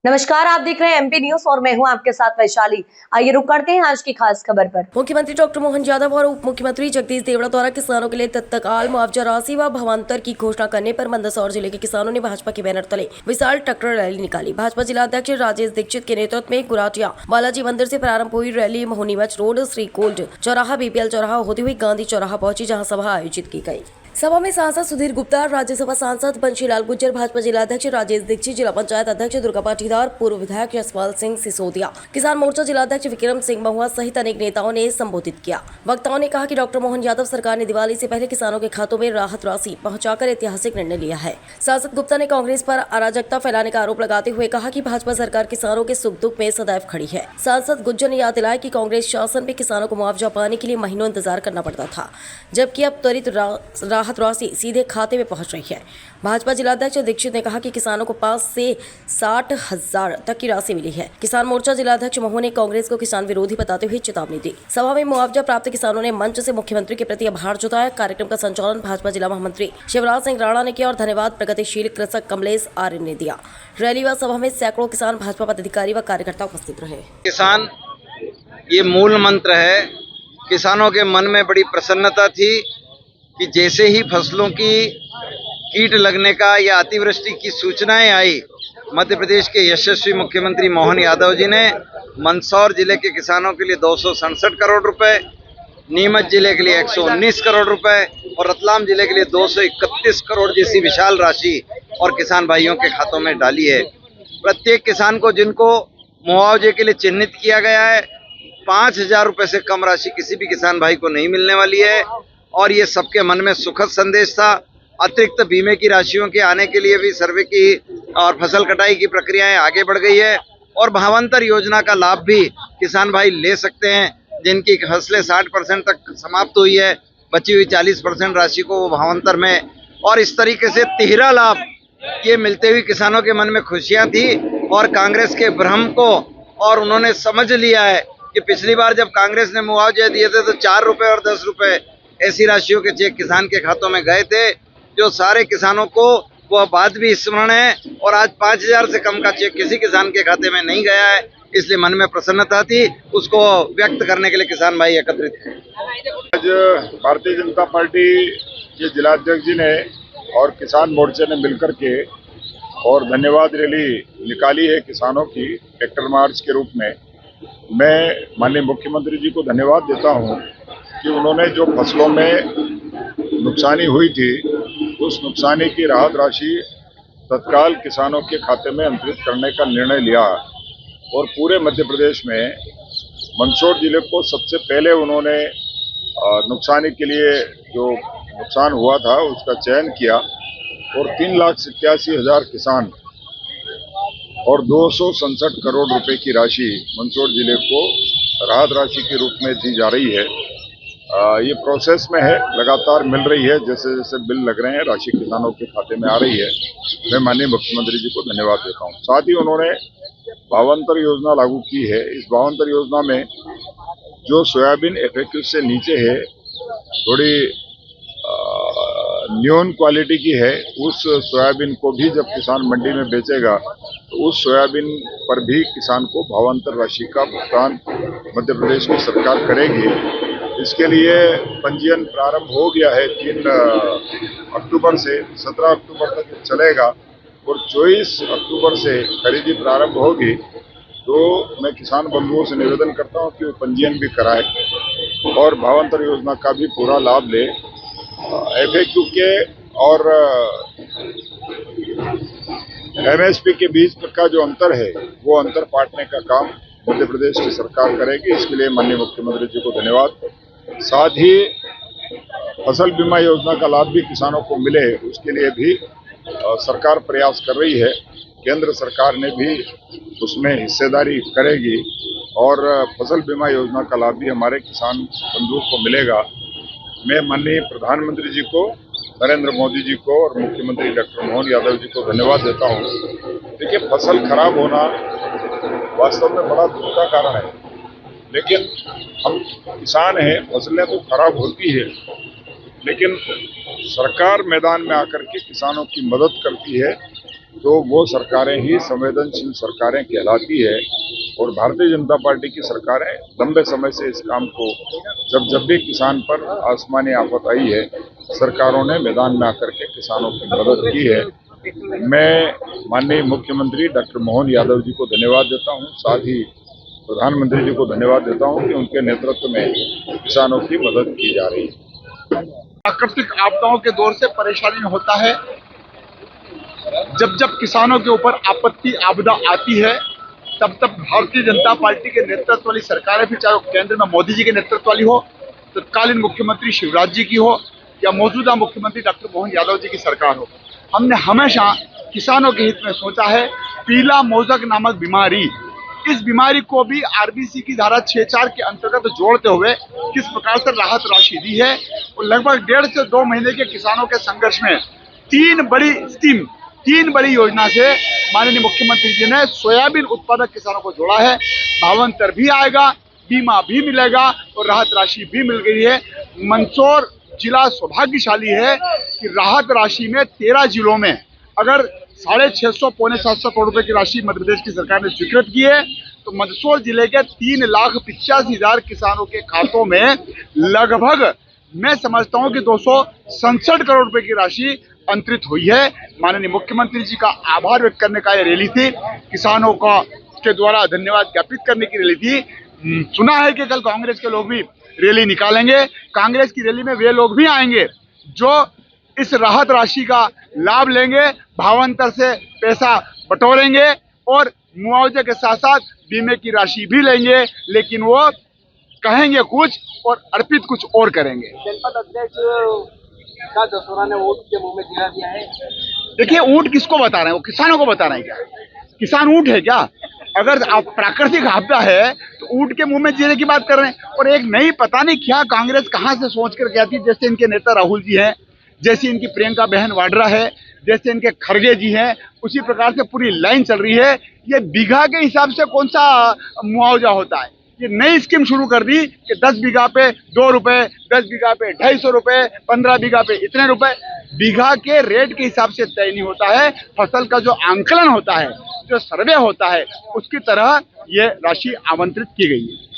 नमस्कार, आप देख रहे हैं एमपी न्यूज और मैं हूं आपके साथ वैशाली। आइए रुक करते हैं आज की खास खबर पर। मुख्यमंत्री डॉक्टर मोहन यादव और उप मुख्यमंत्री जगदीश देवड़ा द्वारा किसानों के लिए तत्काल मुआवजा राशि व भावांतर की घोषणा करने पर मंदसौर जिले के किसानों ने भाजपा के बैनर तले विशाल ट्रैक्टर रैली निकाली। भाजपा जिला अध्यक्ष राजेश दीक्षित के नेतृत्व में गुराटिया बालाजी मंदिर से प्रारंभ हुई रैली मोहनीमच रोड, श्री कोल्ड चौराहा, बीपीएल चौराहा होती हुई गांधी चौराहा पहुंची, जहाँ सभा आयोजित की गयी। सभा में सांसद सुधीर गुप्ता, राज्यसभा सांसद बंशीलाल गुर्जर, भाजपा जिला अध्यक्ष राजेश दीक्षित, जिला पंचायत अध्यक्ष दुर्गा पाटीदार, पूर्व विधायक यशपाल सिंह सिसोदिया, किसान मोर्चा जिला अध्यक्ष विक्रम सिंह महुआ सहित अनेक नेताओं ने संबोधित किया। वक्ताओं ने कहा कि डॉक्टर मोहन यादव सरकार ने दिवाली से पहले किसानों के खातों में राहत राशि पहुंचाकर ऐतिहासिक निर्णय लिया है। सांसद गुप्ता ने कांग्रेस पर अराजकता फैलाने का आरोप लगाते हुए कहा कि भाजपा सरकार किसानों के सुख दुख में सदैव खड़ी है। सांसद गुर्जर ने याद दिलाया कि कांग्रेस शासन में किसानों को मुआवजा पाने के लिए महीनों इंतजार करना पड़ता था, जबकि अब त्वरित राहत राशि सीधे खाते में पहुंच रही है। भाजपा जिलाध्यक्ष दीक्षित ने कहा कि किसानों को 5 से 60,000 तक की राशि मिली है। किसान मोर्चा जिलाध्यक्ष महुआ ने कांग्रेस को किसान विरोधी बताते हुए चेतावनी दी। सभा में मुआवजा प्राप्त किसानों ने मंच से मुख्यमंत्री के प्रति आभार जताया। कार्यक्रम का संचालन भाजपा जिला महामंत्री शिवराज सिंह राणा ने किया और धन्यवाद प्रगतिशील कृषक कमलेश आर्य ने दिया। रैली व सभा में सैकड़ों किसान, भाजपा पदाधिकारी व कार्यकर्ता उपस्थित रहे। किसान ये मूल मंत्र है। किसानों के मन में बड़ी प्रसन्नता थी कि जैसे ही फसलों की कीट लगने का या अतिवृष्टि की सूचनाएं आई, मध्य प्रदेश के यशस्वी मुख्यमंत्री मोहन यादव जी ने मंदसौर जिले के किसानों के लिए 267 करोड़ रुपए, नीमच जिले के लिए 119 करोड़ रुपए और रतलाम जिले के लिए 231 करोड़ जैसी विशाल राशि और किसान भाइयों के खातों में डाली है। प्रत्येक किसान को जिनको मुआवजे के लिए चिन्हित किया गया है, 5,000 रुपए से कम राशि किसी भी किसान भाई को नहीं मिलने वाली है और ये सबके मन में सुखद संदेश था। अतिरिक्त बीमे की राशियों के आने के लिए भी सर्वे की और फसल कटाई की प्रक्रियाएं आगे बढ़ गई है और भावांतर योजना का लाभ भी किसान भाई ले सकते हैं, जिनकी फसलें 60% तक समाप्त हुई है, बची हुई 40% राशि को वो भावांतर में, और इस तरीके से तिहरा लाभ ये मिलते हुए किसानों के मन में खुशियां थी और कांग्रेस के भ्रम को और उन्होंने समझ लिया है कि पिछली बार जब कांग्रेस ने मुआवजे दिए थे तो 4 रुपए और 10 रुपए ऐसी राशियों के चेक किसान के खातों में गए थे, जो सारे किसानों को वह बात भी स्मरण है और आज 5,000 से कम का चेक किसी किसान के खाते में नहीं गया है, इसलिए मन में प्रसन्नता थी। उसको व्यक्त करने के लिए किसान भाई एकत्रित हैं। आज भारतीय जनता पार्टी के जिलाध्यक्ष जी ने और किसान मोर्चे ने मिलकर के और धन्यवाद रैली निकाली है किसानों की ट्रैक्टर मार्च के रूप में। मैं माननीय मुख्यमंत्री जी को धन्यवाद देता हूं कि उन्होंने जो फसलों में नुकसानी हुई थी उस नुकसानी की राहत राशि तत्काल किसानों के खाते में अंतरित करने का निर्णय लिया और पूरे मध्य प्रदेश में मंदसौर जिले को सबसे पहले उन्होंने नुकसानी के लिए जो नुकसान हुआ था उसका चयन किया और 3,87,000 किसान और 267 करोड़ रुपए की राशि मंदसौर जिले को राहत राशि के रूप में दी जा रही है। ये प्रोसेस में है, लगातार मिल रही है, जैसे जैसे बिल लग रहे हैं राशि किसानों के खाते में आ रही है। मैं माननीय मुख्यमंत्री जी को धन्यवाद देता हूं। साथ ही उन्होंने भावांतर योजना लागू की है। इस भावांतर योजना में जो सोयाबीन FAQ से नीचे है, थोड़ी न्यून क्वालिटी की है, उस सोयाबीन को भी जब किसान मंडी में बेचेगा तो उस सोयाबीन पर भी किसान को भावांतर राशि का भुगतान मध्य प्रदेश की सरकार करेगी। इसके लिए पंजीयन प्रारंभ हो गया है 3 अक्टूबर से 17 अक्टूबर तक चलेगा और 24 अक्टूबर से खरीदी प्रारंभ होगी। तो मैं किसान बंधुओं से निवेदन करता हूं कि वो पंजीयन भी कराएं और भावांतर योजना का भी पूरा लाभ ले। FAQ के और MSP के बीच का जो अंतर है वो अंतर पाटने का काम मध्य प्रदेश की सरकार करेगी। इसके लिए माननीय मुख्यमंत्री जी को धन्यवाद। साथ ही फसल बीमा योजना का लाभ भी किसानों को मिले, उसके लिए भी सरकार प्रयास कर रही है। केंद्र सरकार ने भी उसमें हिस्सेदारी करेगी और फसल बीमा योजना का लाभ भी हमारे किसान बंधुओं को मिलेगा। मैं माननीय प्रधानमंत्री जी को, नरेंद्र मोदी जी को और मुख्यमंत्री डॉक्टर मोहन यादव जी को धन्यवाद देता हूं। देखिए, फसल खराब होना वास्तव में बड़ा दुख का कारण है, लेकिन हम किसान हैं, फसलें तो खराब होती है, लेकिन सरकार मैदान में आकर के किसानों की मदद करती है तो वो सरकारें ही संवेदनशील सरकारें कहलाती है। और भारतीय जनता पार्टी की सरकारें लंबे समय से इस काम को जब भी किसान पर आसमानी आफत आई है, सरकारों ने मैदान में आकर के किसानों की मदद की है। मैं माननीय मुख्यमंत्री डॉक्टर मोहन यादव जी को धन्यवाद देता हूं, साथ ही प्रधानमंत्री जी को धन्यवाद देता हूं कि उनके नेतृत्व में किसानों की मदद की जा रही है। प्राकृतिक आपदाओं के दौर से परेशानी में होता है, जब किसानों के ऊपर आपत्ति आपदा आती है, तब भारतीय जनता पार्टी के नेतृत्व वाली सरकारें भी, चाहे वो केंद्र में मोदी जी के नेतृत्व वाली हो, तत्कालीन मुख्यमंत्री शिवराज जी की हो, या मौजूदा मुख्यमंत्री डॉक्टर मोहन यादव जी की सरकार हो, हमने हमेशा किसानों के हित में सोचा है। पीला मोज़क नामक बीमारी, इस बीमारी को भी आरबीसी की धारा 6(4) के अंतर्गत जोड़ते हुए किस प्रकार से राहत राशि दी है, और लगभग 1.5 से 2 महीने के किसानों के संघर्ष में 3 बड़ी स्कीम, 3 बड़ी योजना से माननीय मुख्यमंत्री जी ने सोयाबीन उत्पादक किसानों को जोड़ा है। भावांतर भी आएगा, बीमा भी मिलेगा और राहत राशि भी मिल गई है। मंदसौर जिला सौभाग्यशाली है कि राहत राशि में 13 जिलों में अगर 650 पौने 700 करोड़ रुपए की राशि मध्य प्रदेश की सरकार ने स्वीकृत की है, तो मंदसौर जिले के 3,85,000 किसानों के खातों में लगभग, मैं समझता हूं कि 267 करोड़ रुपए की राशि अंतरित हुई है। माननीय मुख्यमंत्री जी का आभार व्यक्त करने का यह रैली थी, किसानों का के द्वारा धन्यवाद ज्ञापित करने की रैली थी। सुना है कि कल कांग्रेस के लोग भी रैली निकालेंगे। कांग्रेस की रैली में वे लोग भी आएंगे जो इस राहत राशि का लाभ लेंगे, भावांतर से पैसा बटोरेंगे और मुआवजे के साथ साथ बीमे की राशि भी लेंगे, लेकिन वो कहेंगे कुछ और अर्पित कुछ और करेंगे। जनपद अध्यक्ष का दसोरा ने ऊँट के मुंह में गिरा दिया है। देखिए, ऊँट किसको बता रहे हैं? वो किसानों को बता रहे हैं क्या? किसान ऊँट है क्या? अगर आप प्राकृतिक आपदा है तो ऊँट के मुंह में जीने की बात कर रहे हैं। और एक नई पता नहीं क्या कांग्रेस कहां से सोच कर कहती है, जैसे इनके नेता राहुल जी हैं, जैसे इनकी प्रियंका बहन वाड्रा है, जैसे इनके खड़गे जी हैं, उसी प्रकार से पूरी लाइन चल रही है। ये बीघा के हिसाब से कौन सा मुआवजा होता है? ये नई स्कीम शुरू कर दी कि 10 बीघा पे 2 रुपए, 10 बीघा पे 250 रुपए, 15 बीघा पे इतने रुपए। बीघा के रेट के हिसाब से तय नहीं होता है, फसल का जो आंकलन होता है, जो सर्वे होता है, उसकी तरह ये राशि आवंटित की गई है।